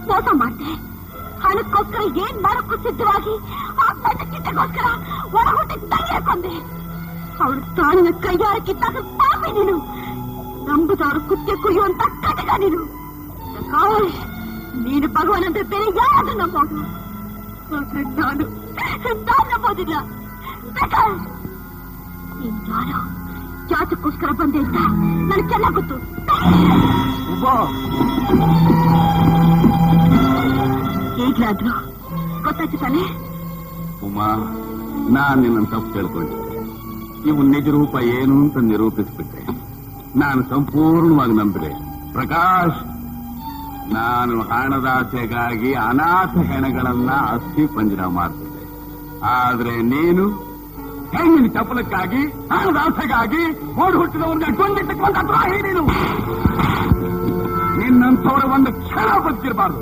ಮೋಸ ಮಾಡ್ದೆ. ಹಣಕ್ಕೋಸ್ಕರ ಏನ್ ಮಾಡೋಕ್ಕೂ ಸಿದ್ಧವಾಗಿ ಆ ಕಿಟ್ಟಗೋಸ್ಕರ ಒಳ ಹೊಟ್ಟೆ ತಂಗಿ ಕೊಂದೆ. ಅವಳು ತಾನಿನ ಕೈಯಾರ ಕಿತ್ತಾಗ ಪಾಪಿ ನೀನು. ನಂಬುದವರು ಕುತ್ತೆ ಕುಯ್ಯುವಂತ ಕಟಕ ನೀನು. ಪ್ರಕಾಶ್, ನೀನು ಭಗವಾನ್ ಬೇರೆ ಯಾರಾದ್ರೂ ನಂಬೋದು. ನಾನು ನಂಬೋದಿಲ್ಲ. ಪ್ರಕಾಶ್, ನೀನ್ ಯಾರು, ಜಾತಕ್ಕೋಸ್ಕರ ಬಂದೆ ಅಂತ ನನಗೆ ಚೆನ್ನಾಗ್ ಗೊತ್ತು. ಈಗ್ಲಾದ್ರು ಗೊತ್ತಾಯ್ತು ತಾನೆ? ಉಮಾ, ನಾನ್ ನಿನ್ನ ತಪ್ಪು ಕೇಳ್ಕೊಂಡೆ. ಇವು ನಿಜ ರೂಪ ಏನು ಅಂತ ನಿರೂಪಿಸ್ಬಿಟ್ಟೆ. ನಾನು ಸಂಪೂರ್ಣವಾಗಿ ನಂಬಿದೆ. ಪ್ರಕಾಶ್, ನಾನು ಹಣದಾಸೆಗಾಗಿ ಅನಾಥ ಹೆಣಗಳನ್ನ ಅಸ್ಥಿ ಪಂಜರ ಮಾಡ್ತಿದ್ದೆ. ಆದ್ರೆ ನೀನು ಹೆಣ್ಣಿನ ಚಪಲಕ್ಕಾಗಿ, ಹಣದಾಸೆಗಾಗಿ ಓಡಿ ಹುಟ್ಟಿದವರಿಗೆ ಗೊಂಡಿಟ್ಟುಕೊಂಡ ದ್ರೋಹಿ ನೀನು. ನಿನ್ನಂಥವರ ಒಂದು ಕ್ಷಣ ಬದುಕಿರಬಾರ್ದು.